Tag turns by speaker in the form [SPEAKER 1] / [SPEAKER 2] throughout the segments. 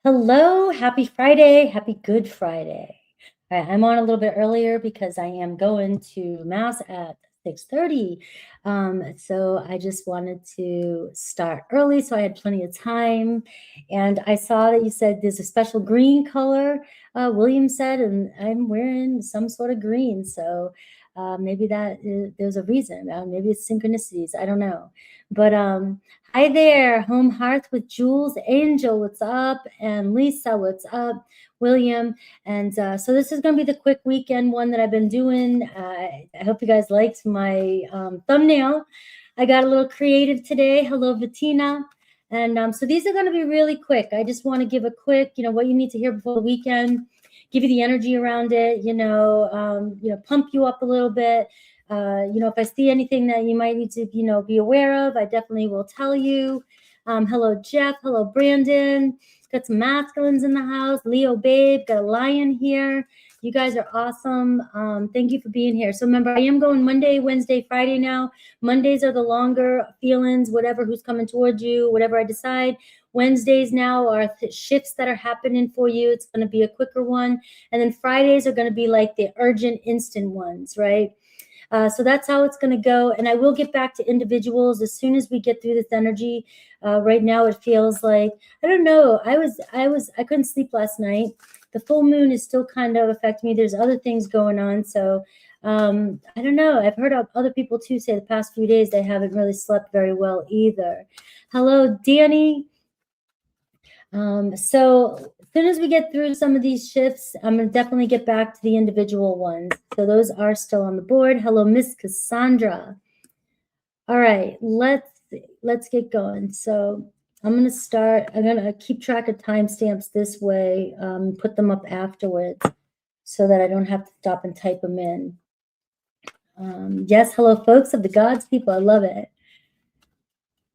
[SPEAKER 1] Hello, happy Friday, happy Good Friday. All right, I'm on a little bit earlier because I am going to Mass at 6:30. So I just wanted to start early so I had plenty of time. And I saw that you said there's a special green color, William said, and I'm wearing some sort of green. So maybe there's a reason. Maybe it's synchronicities. I don't know. But hi there, Home Hearth with Jules, Angel, what's up? And Lisa, what's up? William. And so this is going to be the quick weekend one that I've been doing. I hope you guys liked my thumbnail. I got a little creative today. Hello, Bettina. And so these are going to be really quick. I just want to give a quick, what you need to hear before the weekend, give you the energy around it, pump you up a little bit. If I see anything that you might need to, be aware of, I definitely will tell you. Hello, Jeff. Hello, Brandon. Got some masculines in the house. Leo, babe. Got a lion here. You guys are awesome. Thank you for being here. So remember, I am going Monday, Wednesday, Friday now. Mondays are the longer feelings, whatever, who's coming towards you, whatever I decide. Wednesdays now are shifts that are happening for you. It's going to be a quicker one. And then Fridays are going to be like the urgent, instant ones, right? So that's how it's going to go. And I will get back to individuals as soon as we get through this energy. Right now, it feels like, I don't know. I couldn't sleep last night. The full moon is still kind of affecting me. There's other things going on. So I don't know. I've heard of other people too say the past few days they haven't really slept very well either. Hello, Danny. So as soon as we get through some of these shifts, I'm going to definitely get back to the individual ones. So those are still on the board. Hello, Miss Cassandra. All right, let's get going. So I'm going to start. I'm going to keep track of timestamps this way, put them up afterwards so that I don't have to stop and type them in. Yes, hello, folks of the Gods people. I love it.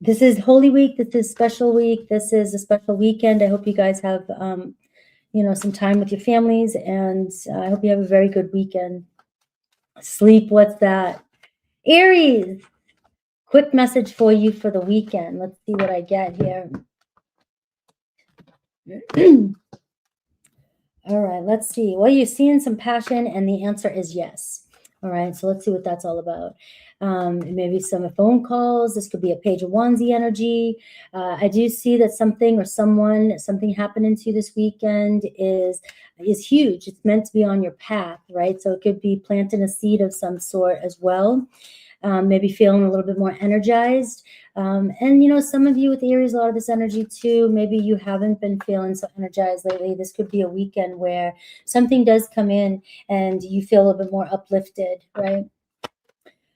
[SPEAKER 1] This is Holy Week. This is special week. This is a special weekend. I hope you guys have, some time with your families, and I hope you have a very good weekend. Sleep, what's that? Aries, quick message for you for the weekend. Let's see what I get here. All right, let's see. Well, you're seeing some passion, and the answer is yes. All right, so let's see what that's all about. Maybe some phone calls. This could be a page of onesie energy. I do see that something or something happening to you this weekend is huge. It's meant to be on your path, right? So it could be planting a seed of some sort as well. Maybe feeling a little bit more energized. And some of you with Aries, a lot of this energy too, maybe you haven't been feeling so energized lately. This could be a weekend where something does come in and you feel a little bit more uplifted, right?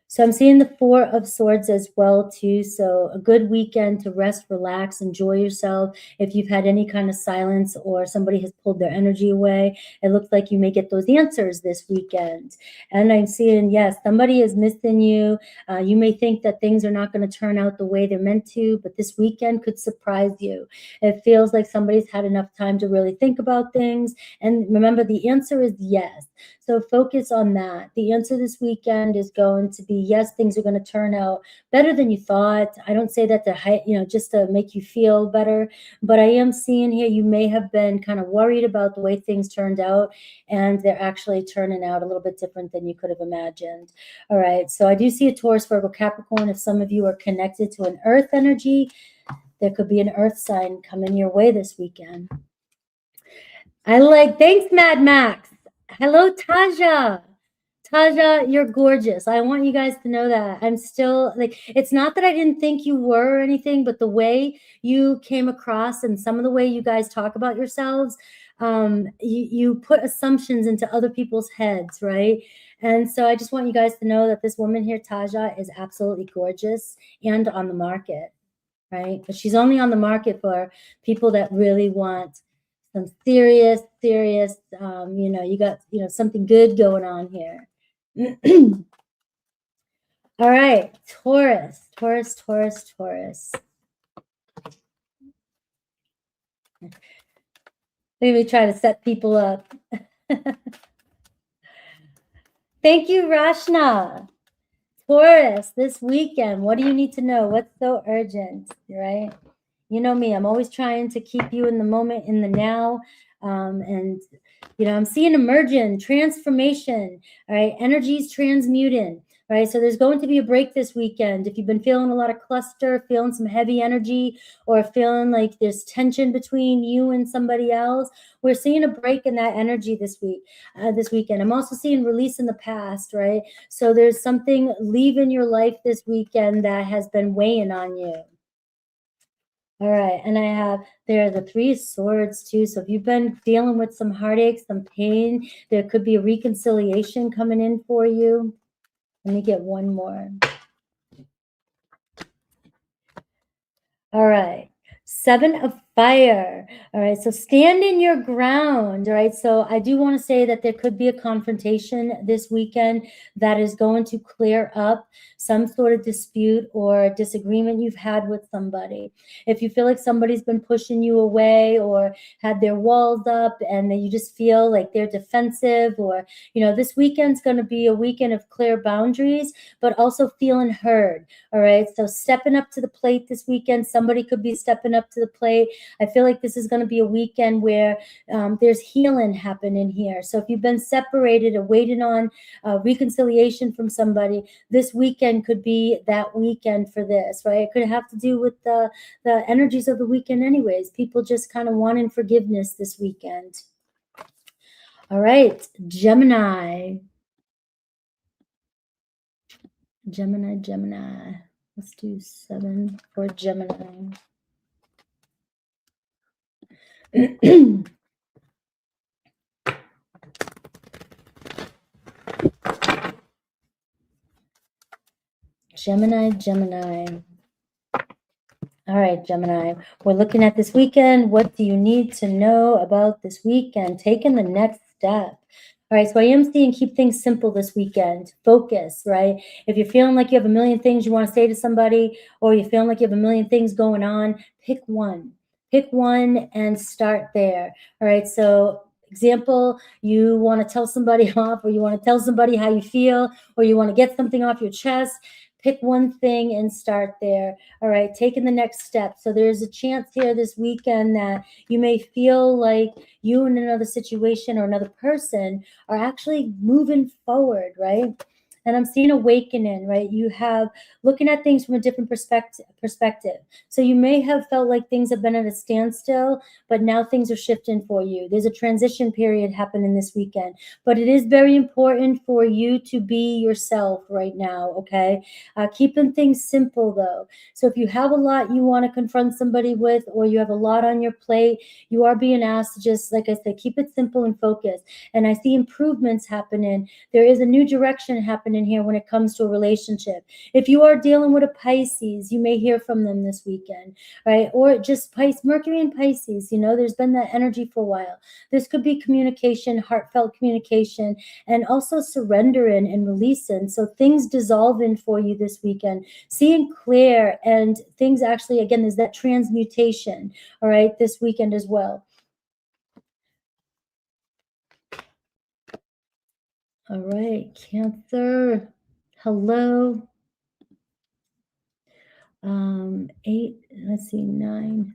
[SPEAKER 1] So I'm seeing the Four of Swords as well too. So a good weekend to rest, relax, enjoy yourself. If you've had any kind of silence or somebody has pulled their energy away, it looks like you may get those answers this weekend. And I'm seeing, yes, somebody is missing you. You may think that things are not going to turn out the way they're meant to, but this weekend could surprise you. It feels like somebody's had enough time to really think about things. And remember, the answer is yes. So focus on that. The answer this weekend is going to be yes, things are going to turn out better than you thought. I don't say that to, just to make you feel better, but I am seeing here you may have been kind of worried about the way things turned out, and they're actually turning out a little bit different than you could have imagined. All right, so I do see a Taurus, Virgo, Capricorn. If some of you are connected to an earth energy, there could be an earth sign coming your way this weekend. Thanks, Mad Max. Hello, Taja. Taja, you're gorgeous. I want you guys to know that. I'm still it's not that I didn't think you were or anything, but the way you came across and some of the way you guys talk about yourselves, you put assumptions into other people's heads, right? And so I just want you guys to know that this woman here, Taja, is absolutely gorgeous and on the market, right? But she's only on the market for people that really want some serious, you got, something good going on here. All right, Taurus. Maybe try to set people up. Thank you, Rashna. Taurus, this weekend, what do you need to know? What's so urgent, right? You know me, I'm always trying to keep you in the moment, in the now. And, you know, I'm seeing emerging, transformation, all right? Energies transmuting, right? So there's going to be a break this weekend. If you've been feeling a lot of cluster, feeling some heavy energy, or feeling like there's tension between you and somebody else, we're seeing a break in that energy this weekend. I'm also seeing release in the past, right? So there's something leaving your life this weekend that has been weighing on you. All right, and I have there are the 3 swords too. So if you've been dealing with some heartache, some pain, there could be a reconciliation coming in for you. Let me get one more. All right. 7 of fire. All right. So stand in your ground. All right. So I do want to say that there could be a confrontation this weekend that is going to clear up some sort of dispute or disagreement you've had with somebody. If you feel like somebody's been pushing you away or had their walls up and then you just feel like they're defensive, or, you know, this weekend's going to be a weekend of clear boundaries, but also feeling heard. All right. So stepping up to the plate this weekend, somebody could be stepping up to the plate. I feel like this is going to be a weekend where there's healing happening here. So if you've been separated or waiting on reconciliation from somebody, this weekend could be that weekend for this, right? It could have to do with the energies of the weekend anyways. People just kind of wanting forgiveness this weekend. All right, Gemini. Gemini. Let's do 7 for Gemini. Gemini. All right, Gemini, we're looking at this weekend. What do you need to know about this weekend? Taking the next step. All right, so I am seeing keep things simple this weekend. Focus, right? If you're feeling like you have a million things you want to say to somebody, or you're feeling like you have a million things going on, pick one. Pick one and start there. All right, so example, you want to tell somebody off, or you want to tell somebody how you feel, or you want to get something off your chest. Pick one thing and start there. All right, taking the next step. So there's a chance here this weekend that you may feel like you in another situation or another person are actually moving forward, right? And I'm seeing awakening, right? You have looking at things from a different perspective. So you may have felt like things have been at a standstill, but now things are shifting for you. There's a transition period happening this weekend, but it is very important for you to be yourself right now, okay? Keeping things simple though. So if you have a lot you want to confront somebody with, or you have a lot on your plate, you are being asked to just, like I said, keep it simple and focused. And I see improvements happening. There is a new direction happening here when it comes to a relationship. If you are dealing with a Pisces, you may hear from them this weekend, right? Or just Mercury and Pisces, you know, there's been that energy for a while. This could be communication, heartfelt communication, and also surrendering and releasing. So things dissolving for you this weekend, seeing clear, and things actually, again, there's that transmutation, all right, this weekend as well. All right, Cancer, hello. 8, let's see, 9.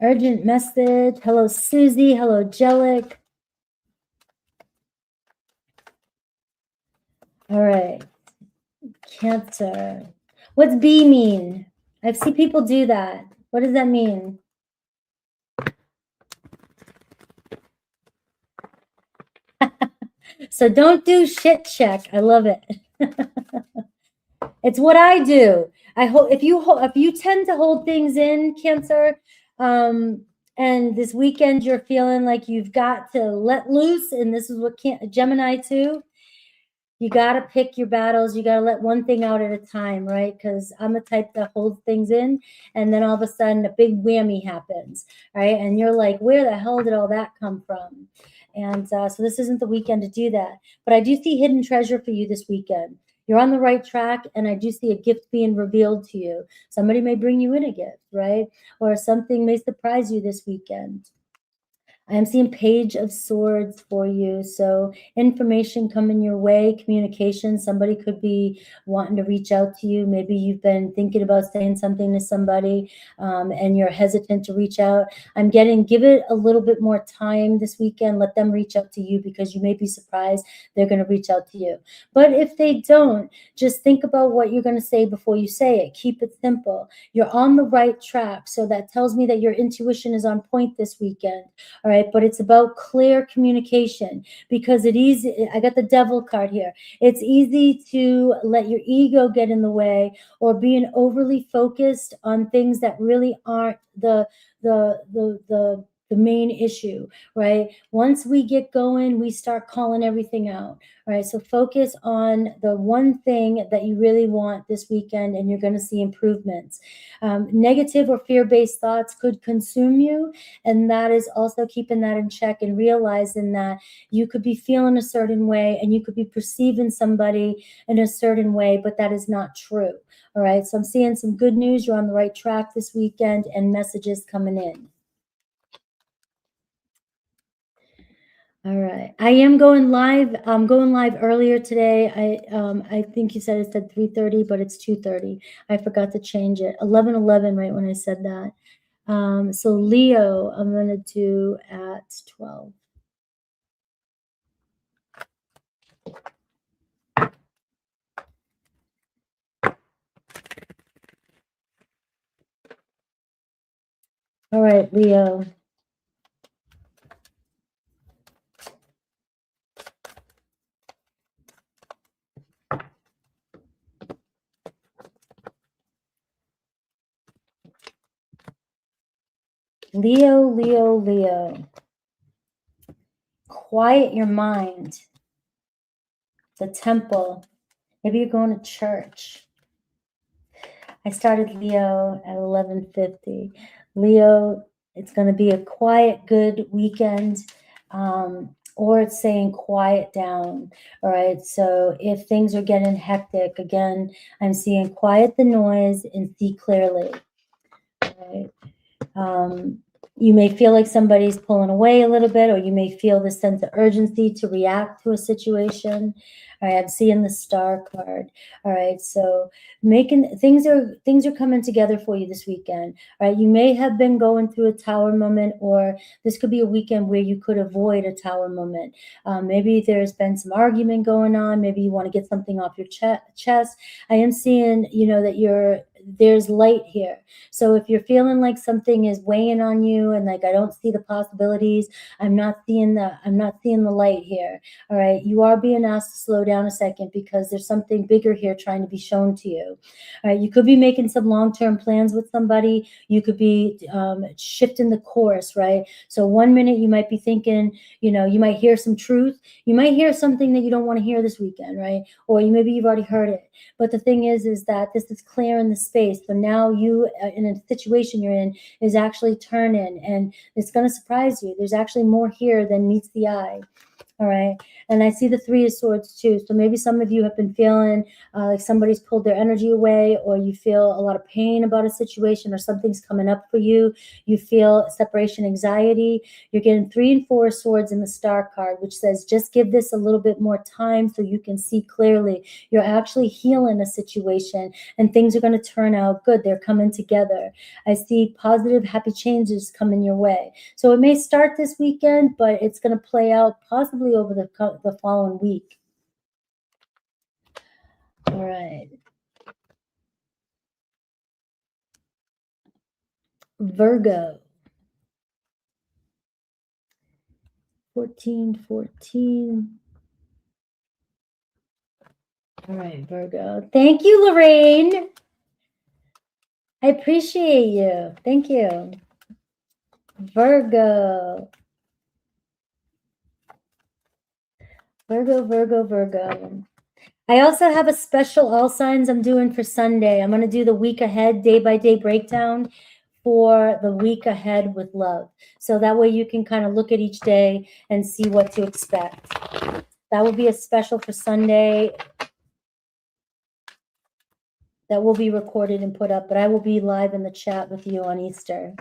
[SPEAKER 1] Urgent message. Hello, Susie. Hello, Jellic. All right, Cancer. What's B mean? I see people do that. What does that mean? So don't do shit check. I love it. It's what I do. I hope if you tend to hold things in, Cancer, and this weekend you're feeling like you've got to let loose, and this is what Gemini too. You got to pick your battles. You got to let one thing out at a time, right? Because I'm a type that holds things in, and then all of a sudden a big whammy happens, right? And you're like, where the hell did all that come from? And so this isn't the weekend to do that. But I do see hidden treasure for you this weekend. You're on the right track, and I do see a gift being revealed to you. Somebody may bring you in a gift, right? Or something may surprise you this weekend. I'm seeing Page of Swords for you. So information coming your way, communication. Somebody could be wanting to reach out to you. Maybe you've been thinking about saying something to somebody and you're hesitant to reach out. I'm getting, give it a little bit more time this weekend. Let them reach out to you because you may be surprised they're going to reach out to you. But if they don't, just think about what you're going to say before you say it. Keep it simple. You're on the right track. So that tells me that your intuition is on point this weekend. All right. But it's about clear communication because it easy. I got the devil card here. It's easy to let your ego get in the way or being overly focused on things that really aren't the main issue, right? Once we get going, we start calling everything out, right? So focus on the one thing that you really want this weekend and you're going to see improvements. Negative or fear-based thoughts could consume you, and that is also keeping that in check and realizing that you could be feeling a certain way and you could be perceiving somebody in a certain way, but that is not true. All right. So I'm seeing some good news. You're on the right track this weekend and messages coming in. All right. I am going live. I'm going live earlier today. I think you said it said 3:30, but it's 2:30. I forgot to change it. 11:11 right when I said that. So Leo, I'm going to do at 12. All right, Leo. Leo, Leo, Leo. Quiet your mind. The temple. Maybe you're going to church. I started Leo at 11:50. Leo, it's going to be a quiet, good weekend. Or it's saying quiet down. All right. So if things are getting hectic, again, I'm seeing quiet the noise and see clearly. All right. You may feel like somebody's pulling away a little bit, or you may feel the sense of urgency to react to a situation. All right, I'm seeing the Star card. All right, so making things are coming together for you this weekend. All right, you may have been going through a Tower moment, or this could be a weekend where you could avoid a Tower moment. Maybe there's been some argument going on. Maybe you want to get something off your chest. I am seeing, that there's light here. So if you're feeling like something is weighing on you and like I don't see the possibilities, I'm not seeing the light here. All right. You are being asked to slow down a second because there's something bigger here trying to be shown to you. All right. You could be making some long-term plans with somebody. You could be shifting the course, right? So 1 minute you might be thinking, you might hear some truth. You might hear something that you don't want to hear this weekend, right? Or maybe you've already heard it. But the thing is that this is clear in the space. So now you, in a situation you're in, is actually turning, and it's going to surprise you. There's actually more here than meets the eye. All right. And I see the Three of Swords too. So maybe some of you have been feeling like somebody's pulled their energy away, or you feel a lot of pain about a situation, or something's coming up for you. You feel separation anxiety. You're getting 3 and 4 swords in the Star card, which says just give this a little bit more time so you can see clearly. You're actually healing a situation and things are going to turn out good. They're coming together. I see positive, happy changes coming your way. So it may start this weekend, but it's going to play out possibly over the following week. All right. Virgo. 14. All right, Virgo. Thank you, Lorraine. I appreciate you. Thank you. Virgo. Virgo. I also have a special all signs I'm doing for Sunday. I'm going to do the week ahead, day-by-day breakdown for the week ahead with love. So that way you can kind of look at each day and see what to expect. That will be a special for Sunday that will be recorded and put up, but I will be live in the chat with you on Easter.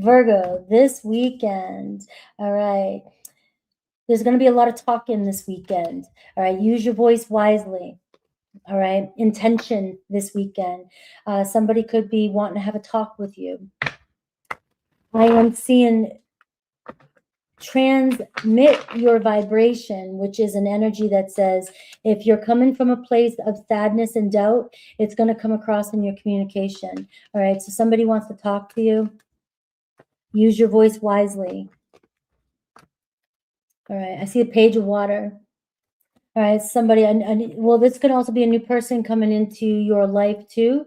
[SPEAKER 1] Virgo, this weekend, all right, there's going to be a lot of talking this weekend, all right? Use your voice wisely, all right? Intention this weekend. Somebody could be wanting to have a talk with you. I am seeing transmit your vibration, which is an energy that says if you're coming from a place of sadness and doubt, it's going to come across in your communication. All right, so somebody wants to talk to you. Use your voice wisely. All right, I see a page of water. All right, somebody, well, this could also be a new person coming into your life too.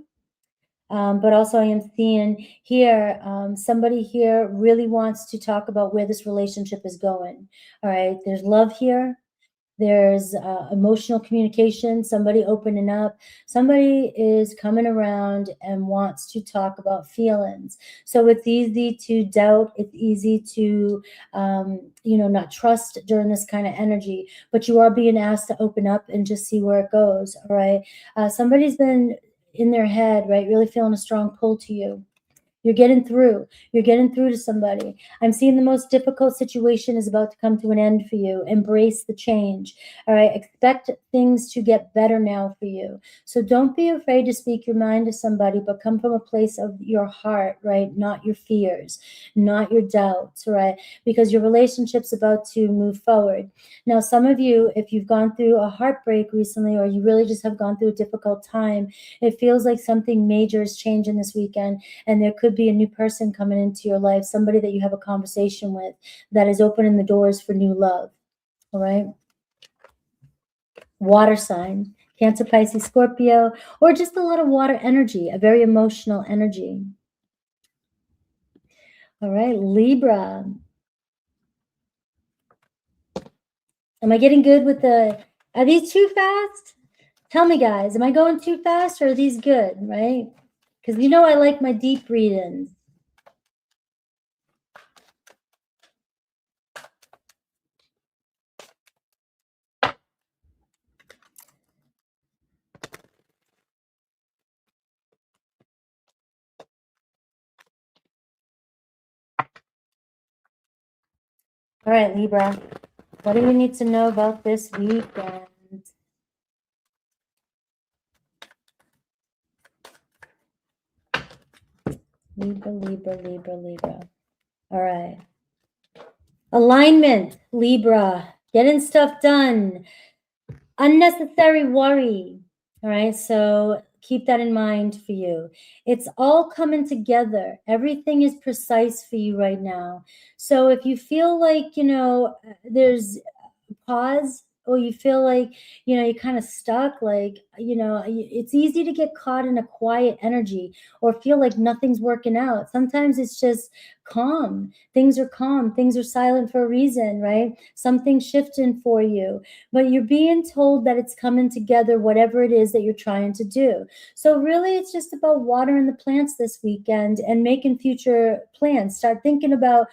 [SPEAKER 1] But also I am seeing here, somebody here really wants to talk about where this relationship is going. All right, there's love here. There's emotional communication, somebody opening up. Somebody is coming around and wants to talk about feelings. So it's easy to doubt. It's easy to, not trust during this kind of energy. But you are being asked to open up and just see where it goes, all right? Somebody's been in their head, right, really feeling a strong pull to you. You're getting through. You're getting through to somebody. I'm seeing the most difficult situation is about to come to an end for you. Embrace the change. All right. Expect things to get better now for you. So don't be afraid to speak your mind to somebody, but come from a place of your heart, right? Not your fears, not your doubts, right? Because your relationship's about to move forward. Now, some of you, if you've gone through a heartbreak recently, or you really just have gone through a difficult time, it feels like something major is changing this weekend, and there could be a new person coming into your life, somebody that you have a conversation with that is opening the doors for new love. All right. Water sign, Cancer, Pisces, Scorpio, or just a lot of water energy, a very emotional energy. All right. Libra. Am I getting good with are these too fast? Tell me, guys, am I going too fast, or are these good, right? Because you know I like my deep readings. All right, Libra, what do you need to know about this weekend? Libra, Libra, Libra, Libra. All right. Alignment, Libra, getting stuff done. Unnecessary worry. All right, so keep that in mind for you. It's all coming together. Everything is precise for you right now. So if you feel like, there's pause, or you feel like, you're kind of stuck, like, it's easy to get caught in a quiet energy or feel like nothing's working out. Sometimes it's just calm. Things are calm. Things are silent for a reason, right? Something's shifting for you, but you're being told that it's coming together, whatever it is that you're trying to do. So really, it's just about watering the plants this weekend and making future plans. Start thinking about,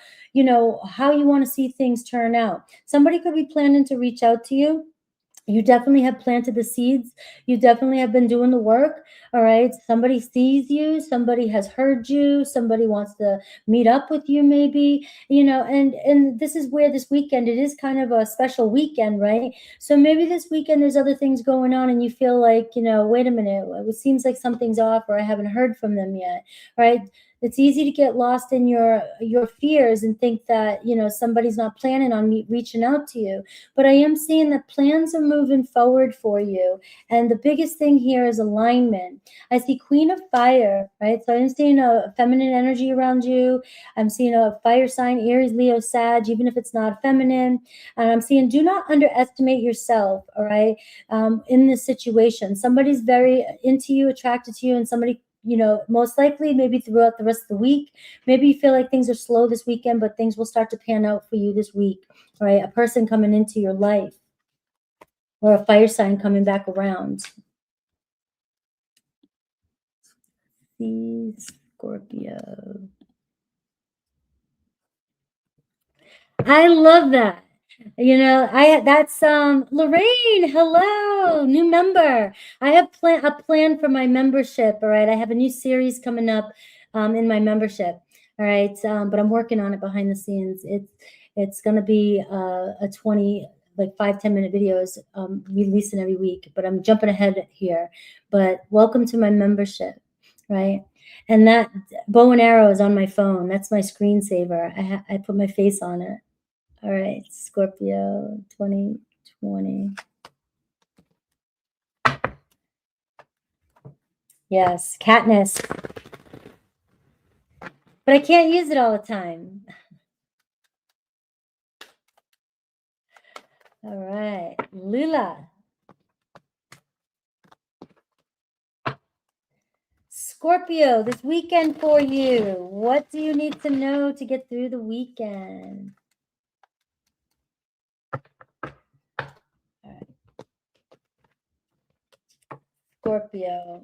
[SPEAKER 1] how you want to see things turn out. Somebody could be planning to reach out to you. You definitely have planted the seeds. You definitely have been doing the work. All right. Somebody sees you. Somebody has heard you. Somebody wants to meet up with you, maybe, and this is where this weekend, it is kind of a special weekend, right? So maybe this weekend there's other things going on and you feel like, wait a minute, it seems like something's off, or I haven't heard from them yet. Right. It's easy to get lost in your fears and think that, somebody's not planning on reaching out to you. But I am seeing that plans are moving forward for you. And the biggest thing here is alignment. I see Queen of Fire, right? So I'm seeing a feminine energy around you. I'm seeing a fire sign, Aries, Leo, Sag, even if it's not feminine. And I'm seeing do not underestimate yourself, all right, in this situation. Somebody's very into you, attracted to you, and somebody, most likely maybe throughout the rest of the week. Maybe you feel like things are slow this weekend, but things will start to pan out for you this week, right? A person coming into your life, or a fire sign coming back around. See, Scorpio. I love that. That's Lorraine. Hello, new member. I have a plan for my membership. All right, I have a new series coming up in my membership. All right. But I'm working on it behind the scenes. It's going to be a 20, like 5-10 minute videos, releasing every week, but I'm jumping ahead here. But welcome to my membership, right? And that bow and arrow is on my phone. That's my screensaver. I put my face on it. All right, Scorpio 2020. Yes, Katniss. But I can't use it all the time. All right, Lula. Scorpio, this weekend for you. What do you need to know to get through the weekend? All right. Scorpio.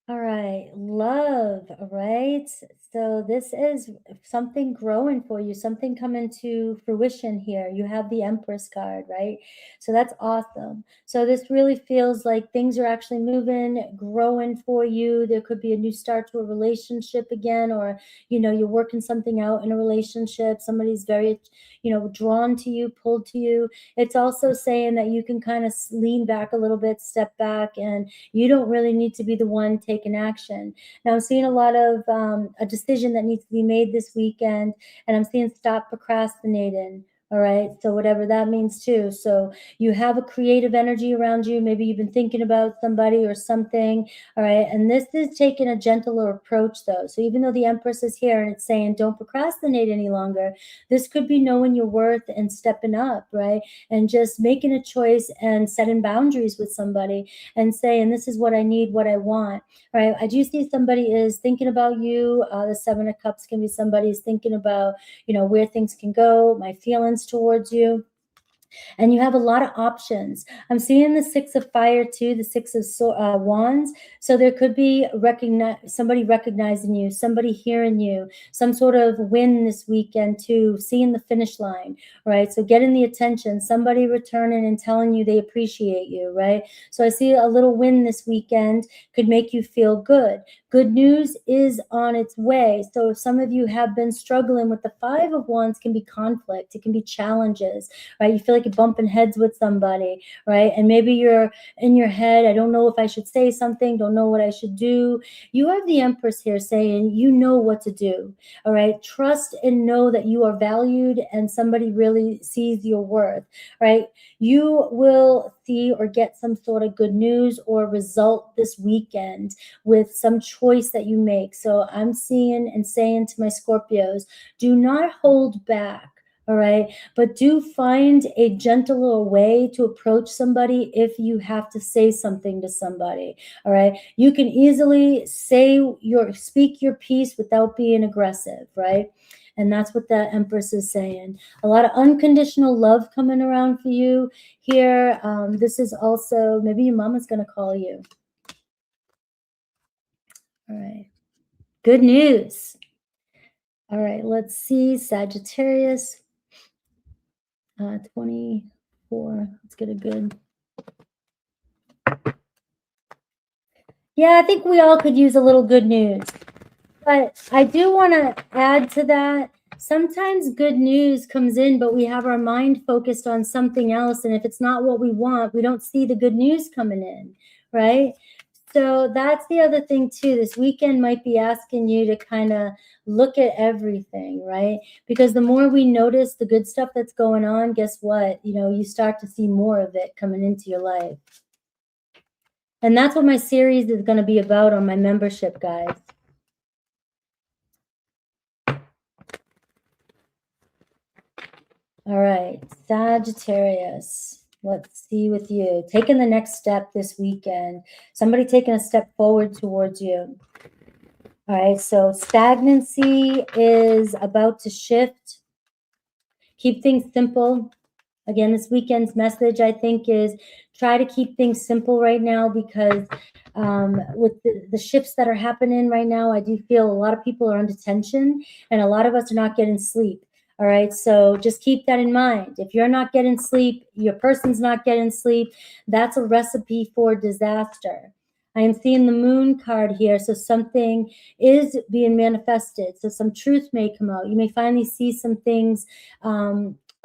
[SPEAKER 1] All right, love. All right. So this is something growing for you, something coming to fruition here. You have the Empress card, right? So that's awesome. So this really feels like things are actually moving, growing for you. There could be a new start to a relationship again, or, you're working something out in a relationship. Somebody's very, drawn to you, pulled to you. It's also saying that you can kind of lean back a little bit, step back, and you don't really need to be the one taking action. Now I'm seeing a lot of a decision that needs to be made this weekend, and I'm seeing stop procrastinating. All right. So whatever that means too. So you have a creative energy around you. Maybe you've been thinking about somebody or something. All right. And this is taking a gentler approach though. So even though the Empress is here and it's saying don't procrastinate any longer, this could be knowing your worth and stepping up, right? And just making a choice and setting boundaries with somebody and saying, this is what I need, what I want, right? I do see somebody is thinking about you. The Seven of Cups can be somebody is thinking about, where things can go, my feelings towards you. And you have a lot of options. I'm seeing the Six of Fire too, the Six of Wands. So there could be somebody recognizing you, somebody hearing you, some sort of win this weekend too, seeing the finish line, right? So getting the attention, somebody returning and telling you they appreciate you, right? So I see a little win this weekend could make you feel good. Good news is on its way. So if some of you have been struggling with the Five of Wands, can be conflict, it can be challenges, right? You feel like you're bumping heads with somebody, right? And maybe you're in your head, I don't know if I should say something, don't know what I should do. You have the Empress here saying, you know what to do, all right? Trust and know that you are valued and somebody really sees your worth, right? You will see or get some sort of good news or result this weekend with some choice that you make. So I'm seeing and saying to my Scorpios, do not hold back. All right. But do find a gentler way to approach somebody if you have to say something to somebody. All right. You can easily speak your piece without being aggressive. Right. And that's what the Empress is saying. A lot of unconditional love coming around for you here. This is also, maybe your mama's going to call you. All right. Good news. All right. Let's see. Sagittarius. 24. Let's get a good. Yeah, I think we all could use a little good news. But I do want to add to that. Sometimes good news comes in, but we have our mind focused on something else. And if it's not what we want, we don't see the good news coming in, right? So that's the other thing too. This weekend might be asking you to kind of look at everything, right? Because the more we notice the good stuff that's going on, guess what? You start to see more of it coming into your life. And that's what my series is going to be about on my membership, guys. All right, Sagittarius. Let's see with you. Taking the next step this weekend. Somebody taking a step forward towards you. All right, so stagnancy is about to shift. Keep things simple. Again, this weekend's message, I think, is try to keep things simple right now because with the shifts that are happening right now, I do feel a lot of people are under tension and a lot of us are not getting sleep. All right, so just keep that in mind. If you're not getting sleep, your person's not getting sleep, that's a recipe for disaster. I am seeing the moon card here. So something is being manifested. So some truth may come out. You may finally see some things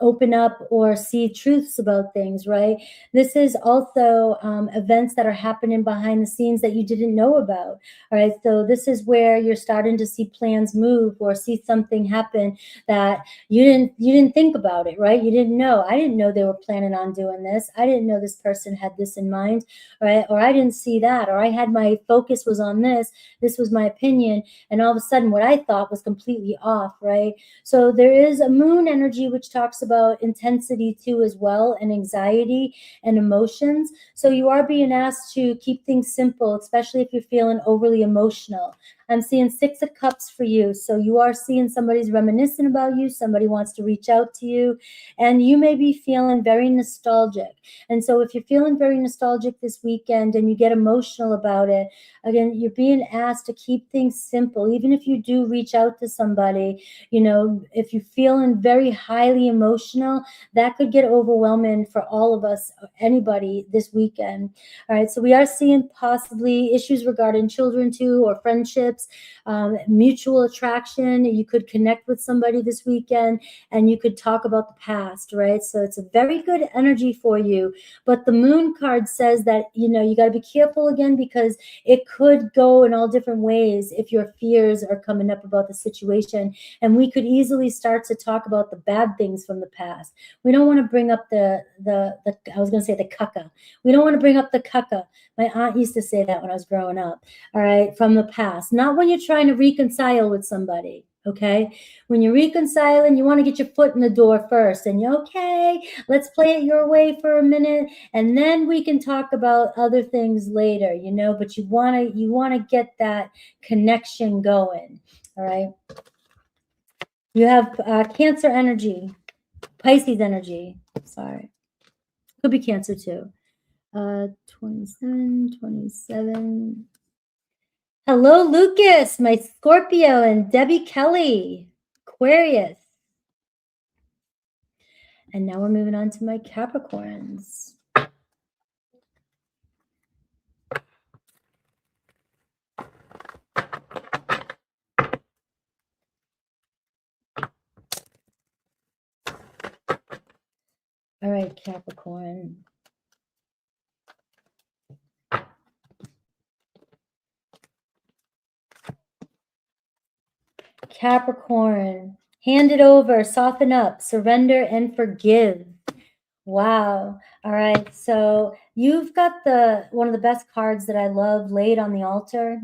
[SPEAKER 1] open up or see truths about things, right? This is also events that are happening behind the scenes that you didn't know about. All right. So this is where you're starting to see plans move or see something happen that you didn't think about it, right? You didn't know. I didn't know they were planning on doing this. I didn't know this person had this in mind, right? Or I didn't see that, or I had my focus was on this. This was my opinion. And all of a sudden what I thought was completely off, right? So there is a moon energy, which talks about intensity too, as well, and anxiety and emotions. So you are being asked to keep things simple, especially if you're feeling overly emotional. I'm seeing 6 of Cups for you. So you are seeing somebody's reminiscing about you. Somebody wants to reach out to you, and you may be feeling very nostalgic. And so if you're feeling very nostalgic this weekend and you get emotional about it, again, you're being asked to keep things simple. Even if you do reach out to somebody, you know, if you're feeling very highly emotional, that could get overwhelming for all of us, anybody this weekend. All right. So we are seeing possibly issues regarding children too, or friendships, mutual attraction. You could connect with somebody this weekend and you could talk about the past, right? So it's a very good energy for you. But the moon card says that, you know, you got to be careful again, because it could go in all different ways if your fears are coming up about the situation. And we could easily start to talk about the bad things from the past. We don't want to bring up the I was going to say the caca. We don't want to bring up the caca. My aunt used to say that when I was growing up, all right, from the past. Not when you're trying to reconcile with somebody, okay? When you're reconciling, you want to get your foot in the door first, and you're okay, let's play it your way for a minute, and then we can talk about other things later, you know, but you want to get that connection going, all right? You have Cancer energy, Pisces energy, sorry. Could be Cancer too. 27. Hello, Lucas, my Scorpio, and Debbie Kelly, Aquarius. And now we're moving on to my Capricorns. All right, Capricorn. Capricorn, hand it over, soften up, surrender, and forgive. Wow. All right. So you've got one of the best cards that I love laid on the altar.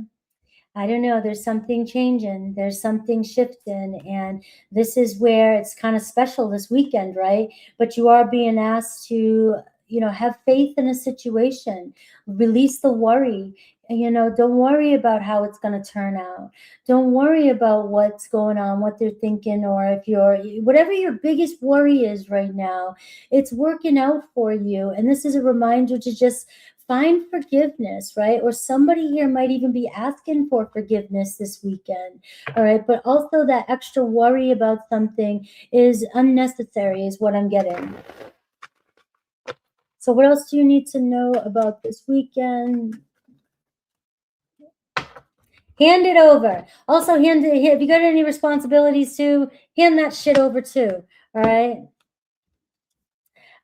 [SPEAKER 1] I don't know. There's something changing. There's something shifting. And this is where it's kind of special this weekend, right? But you are being asked to, you know, have faith in a situation, release the worry. You know, don't worry about how it's going to turn out. Don't worry about what's going on, what they're thinking, or if whatever your biggest worry is right now, it's working out for you. And this is a reminder to just find forgiveness, right? Or somebody here might even be asking for forgiveness this weekend, all right? But also that extra worry about something is unnecessary, is what I'm getting. So what else do you need to know about this weekend? Hand it over. Also, if you got any responsibilities too, hand that shit over too, all right?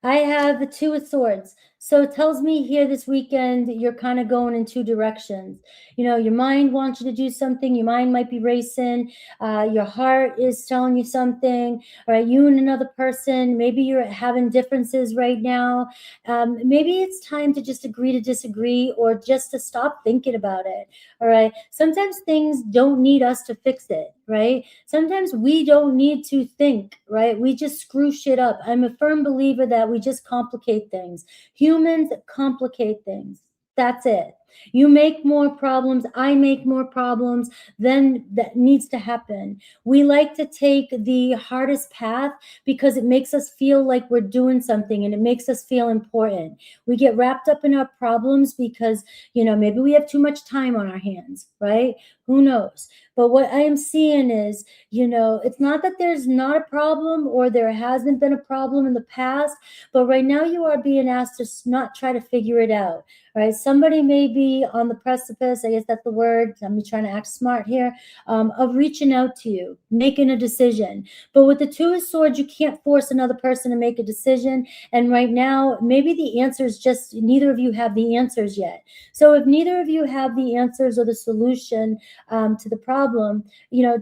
[SPEAKER 1] I have the 2 of Swords. So it tells me here this weekend, you're kind of going in 2 directions. You know, your mind wants you to do something. Your mind might be racing. Your heart is telling you something. All right, you and another person, maybe you're having differences right now. Maybe it's time to just agree to disagree, or just to stop thinking about it. All right. Sometimes things don't need us to fix it, right? Sometimes we don't need to think, right? We just screw shit up. I'm a firm believer that we just complicate things. Humans complicate things. That's it. You make more problems, I make more problems, then that needs to happen. We like to take the hardest path because it makes us feel like we're doing something, and it makes us feel important. We get wrapped up in our problems because, you know, maybe we have too much time on our hands, right? Who knows? But what I am seeing is, it's not that there's not a problem or there hasn't been a problem in the past, but right now you are being asked to not try to figure it out, right? Somebody may be on the precipice, I guess that's the word, I'm trying to act smart here, of reaching out to you, making a decision. But with the Two of Swords, you can't force another person to make a decision. And right now, maybe the answer is just neither of you have the answers yet. So if neither of you have the answers or the solution to the problem,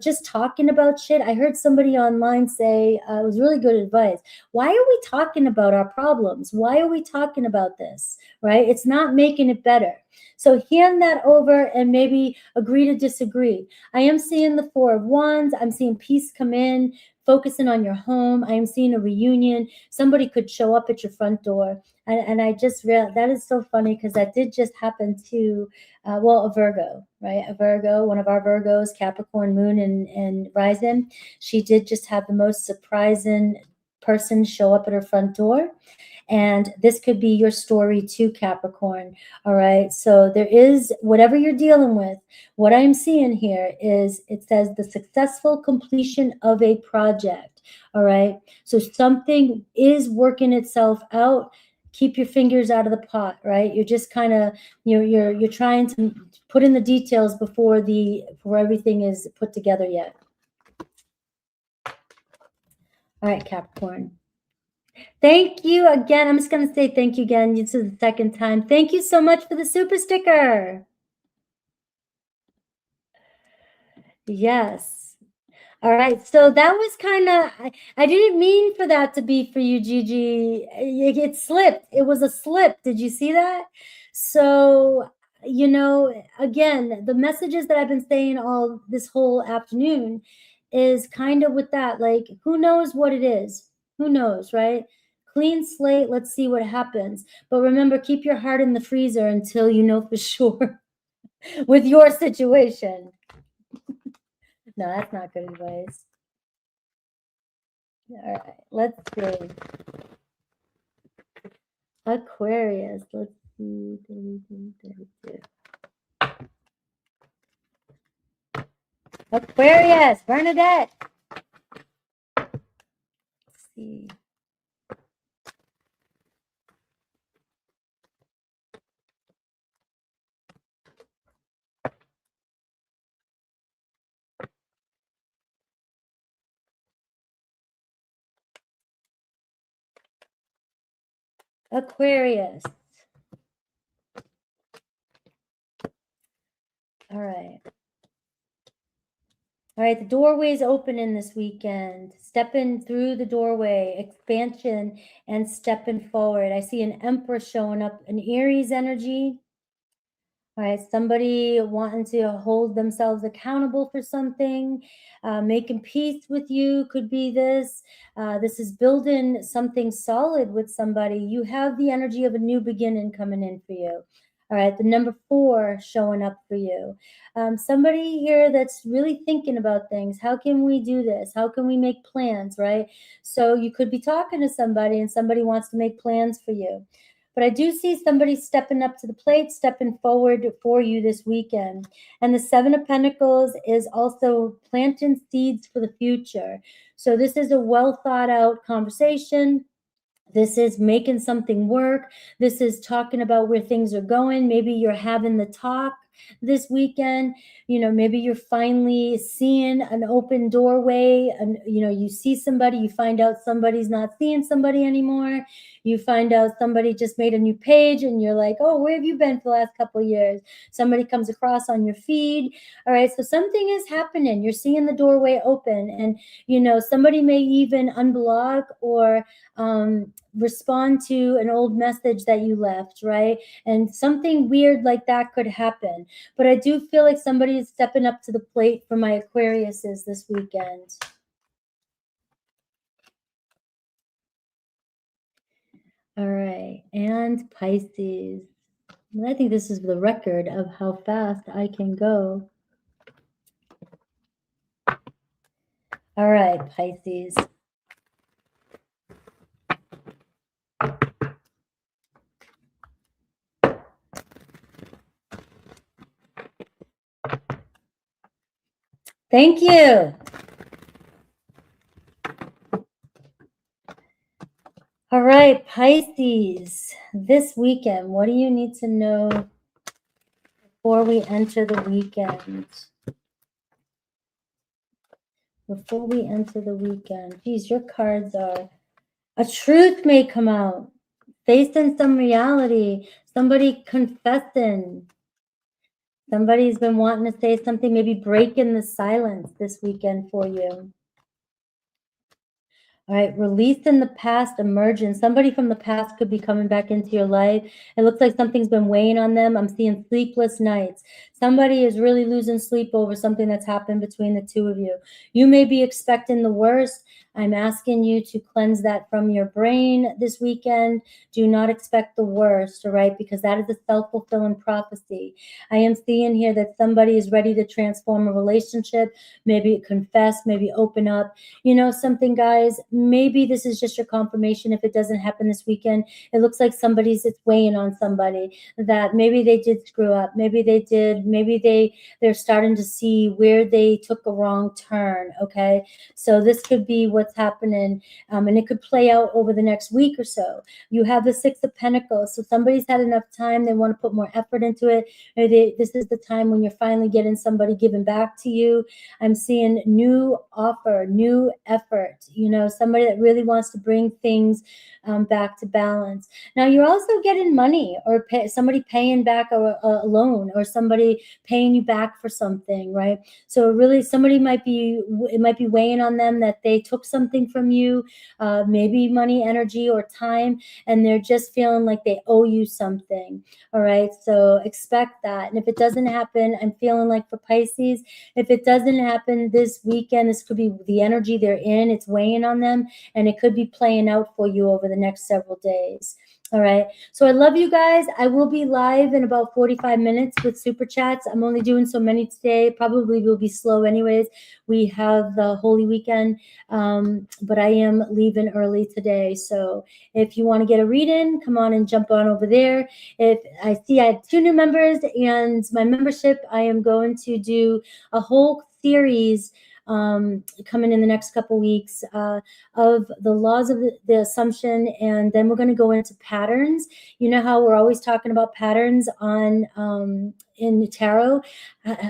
[SPEAKER 1] just talking about shit. I heard somebody online say, it was really good advice. Why are we talking about our problems? Why are we talking about this, right? It's not making it better. So hand that over and maybe agree to disagree. I am seeing the Four of Wands. I'm seeing peace come in, focusing on your home. I am seeing a reunion. Somebody could show up at your front door. And I just realized that is so funny because that did just happen to, a Virgo, right? A Virgo, one of our Virgos, Capricorn, Moon, and Rising. She did just have the most surprising person show up at her front door. And this could be your story too, Capricorn. All right. So there is, whatever you're dealing with, what I'm seeing here is it says the successful completion of a project. All right. So something is working itself out. Keep your fingers out of the pot, right? You're just kind of, you're trying to put in the details before everything is put together yet. All right, Capricorn. Thank you again. I'm just going to say thank you again. This is the second time. Thank you so much for the super sticker. Yes. All right. So that was kind of, I didn't mean for that to be for you, Gigi. It slipped. It was a slip. Did you see that? So, again, the messages that I've been saying all this whole afternoon is kind of with that, like, who knows what it is? Who knows, right? Clean slate. Let's see what happens. But remember, keep your heart in the freezer until you know for sure with your situation. No, that's not good advice. All right, let's see. Aquarius, let's see. Aquarius, Bernadette. Let's see. Aquarius. All right. All right, the doorway's opening this weekend. Stepping through the doorway, expansion, and stepping forward. I see an Empress showing up, an Aries energy. All right, somebody wanting to hold themselves accountable for something, making peace with you could be this. This is building something solid with somebody. You have the energy of a new beginning coming in for you. All right, the number 4 showing up for you. Somebody here that's really thinking about things. How can we do this? How can we make plans, right? So you could be talking to somebody and somebody wants to make plans for you. But I do see somebody stepping up to the plate, stepping forward for you this weekend. And the 7 of Pentacles is also planting seeds for the future. So this is a well thought out conversation. This is making something work. This is talking about where things are going. Maybe you're having the talk this weekend. Maybe you're finally seeing an open doorway and, you see somebody, you find out somebody's not seeing somebody anymore. You find out somebody just made a new page and you're like, oh, where have you been for the last couple of years? Somebody comes across on your feed. All right. So something is happening. You're seeing the doorway open and, somebody may even unblock or, respond to an old message that you left, right? And something weird like that could happen. But I do feel like somebody is stepping up to the plate for my Aquariuses this weekend. All right, and Pisces. I think this is the record of how fast I can go. All right, Pisces. Thank you. All right, Pisces, this weekend, what do you need to know before we enter the weekend? Before we enter the weekend, geez, your cards are, a truth may come out, facing some reality, somebody confessing. Somebody's been wanting to say something, maybe breaking the silence this weekend for you. All right, release in the past, emergence. Somebody from the past could be coming back into your life. It looks like something's been weighing on them. I'm seeing sleepless nights. Somebody is really losing sleep over something that's happened between the two of you. You may be expecting the worst. I'm asking you to cleanse that from your brain this weekend. Do not expect the worst, all right? Because that is a self-fulfilling prophecy. I am seeing here that somebody is ready to transform a relationship, maybe confess, maybe open up. You know something, guys? Maybe this is just your confirmation if it doesn't happen this weekend. It looks like it's weighing on somebody, that maybe they did screw up. Maybe they did. Maybe they're starting to see where they took a wrong turn, okay? So this could be what's happening, and it could play out over the next week or so. You have the Six of Pentacles, so somebody's had enough time. They want to put more effort into it. This is the time when you're finally getting somebody giving back to you. I'm seeing new offer, new effort, you know, somebody that really wants to bring things back to balance. Now, you're also getting money, or somebody paying back a loan, or somebody paying you back for something, right? So really, somebody might be weighing on them that they took something from you, maybe money, energy, or time, and they're just feeling like they owe you something, all right? So expect that. And if it doesn't happen, I'm feeling like for Pisces, if it doesn't happen this weekend, this could be the energy they're in. It's weighing on them, and it could be playing out for you over the next several days. All right. So I love you guys. I will be live in about 45 minutes with super chats. I'm only doing so many today. Probably will be slow anyways. We have the Holy Weekend, but I am leaving early today. So if you want to get a read-in, come on and jump on over there. If I see I have 2 new members, and my membership, I am going to do a whole series coming in the next couple weeks of the laws of the assumption, and then we're going to go into patterns. You know how we're always talking about patterns on in the tarot?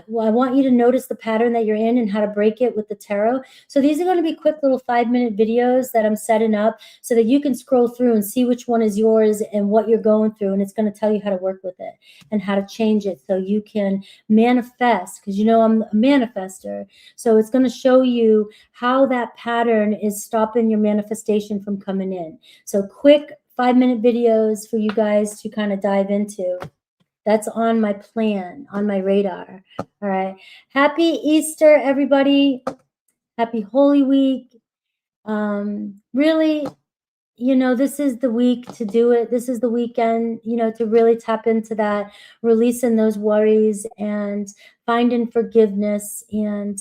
[SPEAKER 1] Well, I want you to notice the pattern that you're in and how to break it with the tarot. So these are going to be quick little 5-minute videos that I'm setting up so that you can scroll through and see which one is yours and what you're going through, and it's going to tell you how to work with it and how to change it so you can manifest, because you know I'm a manifester. So it's going to show you how that pattern is stopping your manifestation from coming in. So quick 5-minute videos for you guys to kind of dive into. That's on my plan, on my radar. All right. Happy Easter, everybody. Happy Holy Week. Really, you know, this is the week to do it. This is the weekend, you know, to really tap into that, releasing those worries and finding forgiveness, and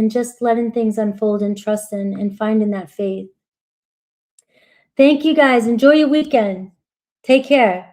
[SPEAKER 1] just letting things unfold and trusting and finding that faith. Thank you guys. Enjoy your weekend. Take care.